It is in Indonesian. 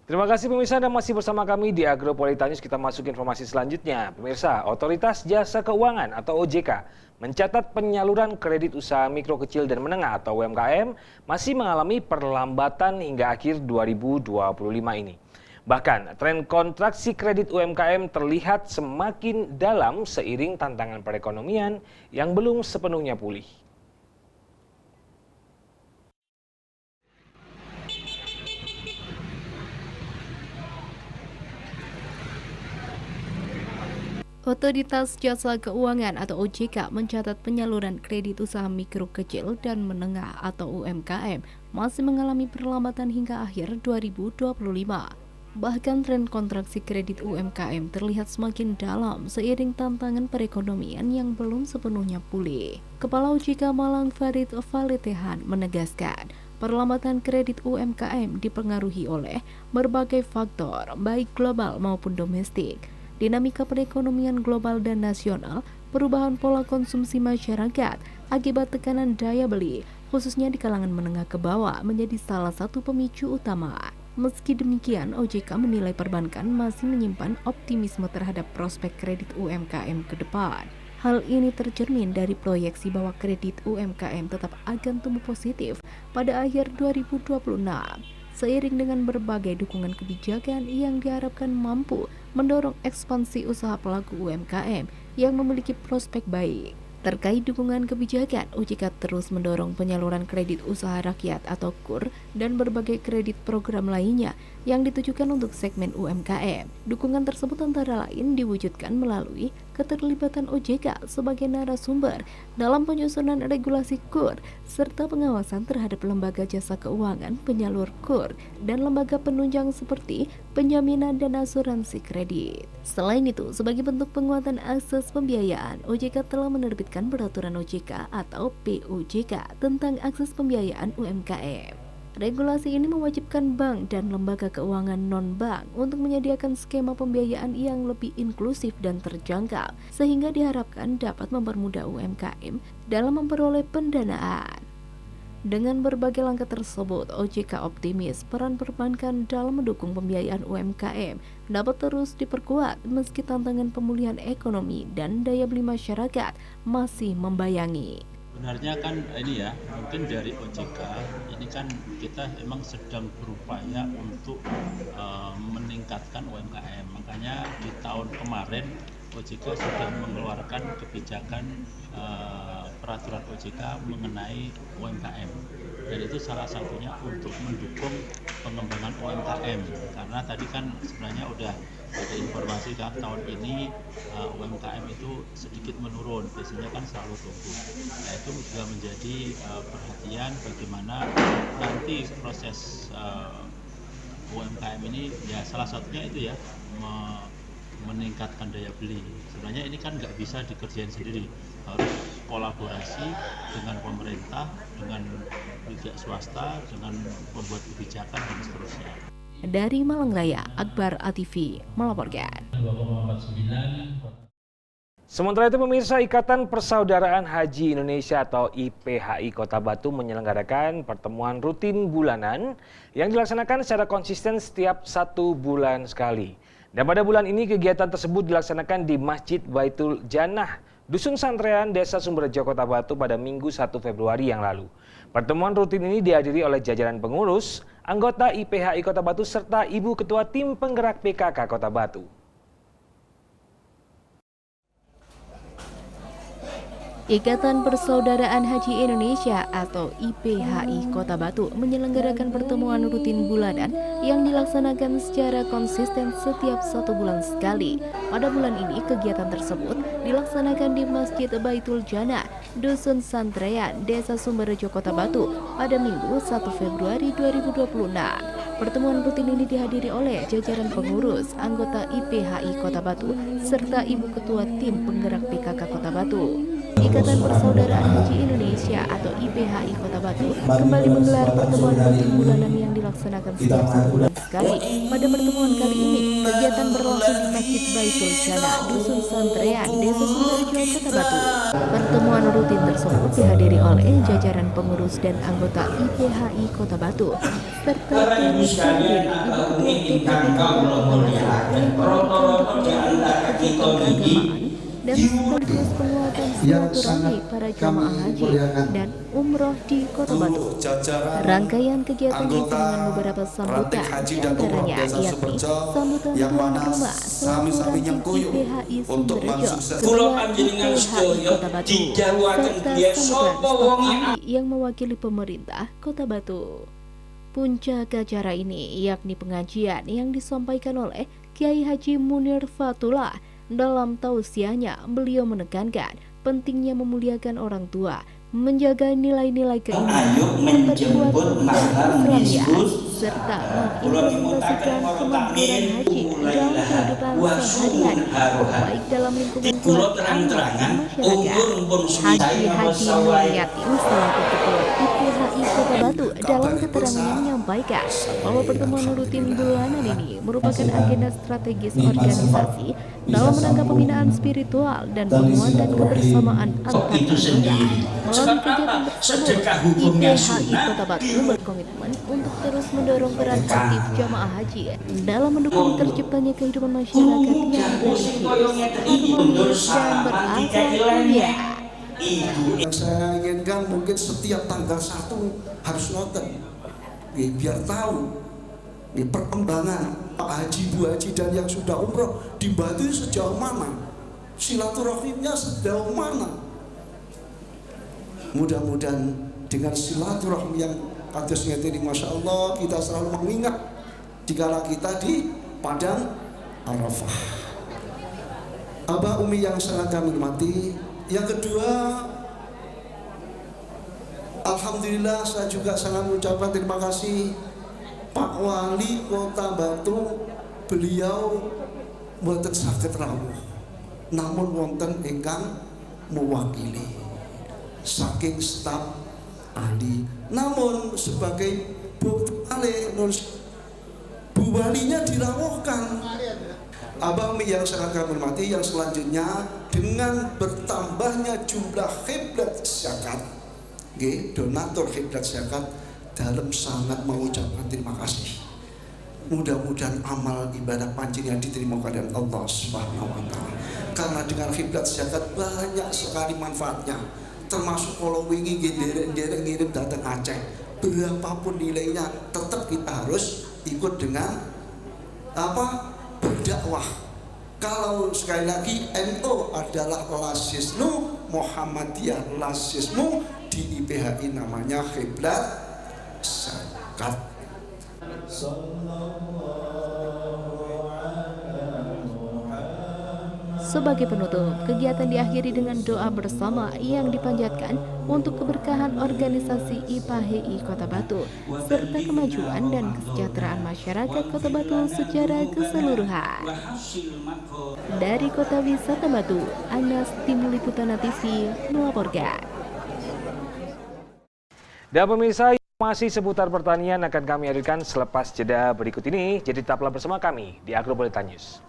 Terima kasih pemirsa Anda masih bersama kami di Agropolitan News. Kita masuk informasi selanjutnya. Pemirsa, Otoritas Jasa Keuangan atau OJK mencatat penyaluran kredit usaha mikro kecil dan menengah atau UMKM masih mengalami perlambatan hingga akhir 2025 ini. Bahkan tren kontraksi kredit UMKM terlihat semakin dalam seiring tantangan perekonomian yang belum sepenuhnya pulih. Otoritas Jasa Keuangan atau OJK mencatat penyaluran kredit usaha mikro kecil dan menengah atau UMKM masih mengalami perlambatan hingga akhir 2025. Bahkan tren kontraksi kredit UMKM terlihat semakin dalam seiring tantangan perekonomian yang belum sepenuhnya pulih. Kepala OJK Malang Farid Valitehan menegaskan, perlambatan kredit UMKM dipengaruhi oleh berbagai faktor baik global maupun domestik. Dinamika perekonomian global dan nasional, perubahan pola konsumsi masyarakat akibat tekanan daya beli, khususnya di kalangan menengah ke bawah, menjadi salah satu pemicu utama. Meski demikian, OJK menilai perbankan masih menyimpan optimisme terhadap prospek kredit UMKM ke depan. Hal ini tercermin dari proyeksi bahwa kredit UMKM tetap akan tumbuh positif pada akhir 2026. Seiring dengan berbagai dukungan kebijakan yang diharapkan mampu mendorong ekspansi usaha pelaku UMKM yang memiliki prospek baik. Terkait dukungan kebijakan, OJK terus mendorong penyaluran kredit usaha rakyat atau KUR dan berbagai kredit program lainnya yang ditujukan untuk segmen UMKM. Dukungan tersebut antara lain diwujudkan melalui keterlibatan OJK sebagai narasumber dalam penyusunan regulasi KUR serta pengawasan terhadap lembaga jasa keuangan penyalur KUR dan lembaga penunjang seperti penjaminan dan asuransi kredit. Selain itu, sebagai bentuk penguatan akses pembiayaan, OJK telah menerbitkan Peraturan OJK atau POJK tentang akses pembiayaan UMKM. Regulasi ini mewajibkan bank dan lembaga keuangan non-bank untuk menyediakan skema pembiayaan yang lebih inklusif dan terjangkau, sehingga diharapkan dapat mempermudah UMKM dalam memperoleh pendanaan. Dengan berbagai langkah tersebut, OJK optimis peran perbankan dalam mendukung pembiayaan UMKM dapat terus diperkuat meski tantangan pemulihan ekonomi dan daya beli masyarakat masih membayangi. Sebenarnya kan ini ya, mungkin dari OJK ini kan kita emang sedang berupaya untuk meningkatkan UMKM. Makanya di tahun kemarin OJK sudah mengeluarkan kebijakan peraturan OJK mengenai UMKM. Dan itu salah satunya untuk mendukung pengembangan UMKM. Karena tadi kan sebenarnya udah ada informasi kan tahun ini UMKM itu sedikit menurun, biasanya kan selalu tumbuh. Nah itu juga menjadi perhatian bagaimana nanti proses UMKM ini ya salah satunya itu ya meningkatkan daya beli. Sebenarnya ini kan nggak bisa dikerjain sendiri, harus kolaborasi dengan pemerintah, dengan pihak swasta, dengan pembuat kebijakan dan seterusnya. Dari Malang Raya, Akbar ATV melaporkan. Sementara itu pemirsa, Ikatan Persaudaraan Haji Indonesia atau IPHI Kota Batu menyelenggarakan pertemuan rutin bulanan yang dilaksanakan secara konsisten setiap 1 bulan sekali. Dan pada bulan ini kegiatan tersebut dilaksanakan di Masjid Baitul Jannah, Dusun Santrean, Desa Sumberjo, Kota Batu pada Minggu 1 Februari yang lalu. Pertemuan rutin ini dihadiri oleh jajaran pengurus, anggota IPHI Kota Batu, serta Ibu Ketua Tim Penggerak PKK Kota Batu. Ikatan Persaudaraan Haji Indonesia atau IPHI Kota Batu menyelenggarakan pertemuan rutin bulanan yang dilaksanakan secara konsisten setiap 1 bulan sekali. Pada bulan ini kegiatan tersebut dilaksanakan di Masjid Baitul Jannah, Dusun Santrean, Desa Sumberjo, Kota Batu pada Minggu 1 Februari 2026. Pertemuan rutin ini dihadiri oleh jajaran pengurus, anggota IPHI Kota Batu, serta Ibu Ketua Tim Penggerak PKK Kota Batu. Ikatan Persaudaraan Haji Indonesia atau IPHI Kota Batu kembali menggelar pertemuan rutin bulanan yang dilaksanakan setiap 1 bulan sekali. Pada pertemuan kali ini, kegiatan berlangsung di Masjid Baitul Jannah, Dusun Santrean, Desa Sumberjo, Kota Batu. Pertemuan rutin tersebut dihadiri oleh jajaran pengurus dan anggota IPHI Kota Batu, serta Dewi Sandiri, Ibu Ketua DPP Kabupaten dan sekaligus penguatan silaturahmi para jamaah haji dan umroh di Kota Batu. Rangkaian kegiatan diisi dengan beberapa sambutan, diantaranya yakni sambutan tuan rumah Selalu IPHI Sumberjo, Ketua IPHI Kota Batu, serta sambutan staf ahli yang mewakili pemerintah Kota Batu. Puncak acara ini yakni pengajian yang disampaikan oleh Kiai Haji Munir Fatullah. Dalam tausiahnya, beliau menekankan pentingnya memuliakan orang tua, menjaga nilai-nilai keimanan, memperkuat Islamiyah, serta mengimplementasikan kemakmuran haji dalam kehidupan sehari-hari, baik dalam lingkungan keluarga maupun masyarakat. Haji Mulyatin selaku Ketua IPHI Kota Batu dalam keterangannya menyampaikan bahwa pertemuan rutin bulanan ini merupakan agenda strategis organisasi dalam rangka pembinaan spiritual dan penguatan kebersamaan antar anggota. Melalui kegiatan tersebut, IPHI Kota Batu berkomitmen untuk terus mendorong peran aktif jamaah haji dalam mendukung terciptanya kehidupan masyarakat yang religius, harmonis, dan berakhlak mulia. Yang saya inginkan mungkin setiap tanggal 1 harus nonton, biar tahu perkembangan Pak Haji, Bu Haji dan yang sudah umroh di Batu sejauh mana, silaturahimnya sejauh mana. Mudah-mudahan dengan silaturahmi yang kados ngeten, Masya Allah, kita selalu mengingat dikala kita di Padang Arafah. Abah Umi yang sangat kami hormati. Yang kedua, alhamdulillah saya juga sangat mengucapkan terima kasih Pak Wali Kota Batu. Beliau mboten saged rawuh, namun wonten ingkang mewakili saking staf ahli. Namun sebagai Bu Walinya dirawuhkan. Abang yang sangat kami hormati, yang selanjutnya dengan bertambahnya jumlah khiblat zakat, donatur khiblat zakat, dalam sangat mengucapkan terima kasih. Mudah-mudahan amal ibadah panjenengan diterima oleh Allah Subhanahu wa taala. Karena dengan khiblat zakat banyak sekali manfaatnya. Termasuk kalau wingi derek ngirim datang Aceh, berapapun nilainya tetap kita harus ikut dengan berdakwah. Kalau sekali lagi NU adalah lasisnu, Muhammadiyah lasismu, di IPHI namanya khiblat zakat. Sebagai penutup, kegiatan diakhiri dengan doa bersama yang dipanjatkan untuk keberkahan organisasi IPHI Kota Batu serta kemajuan dan kesejahteraan masyarakat Kota Batu secara keseluruhan. Dari Kota Wisata Batu, Anas Tim Liputan TV melaporkan. Dan pemirsa, informasi seputar pertanian akan kami hadirkan selepas jeda berikut ini. Jadi tetaplah bersama kami di Agropolitan News.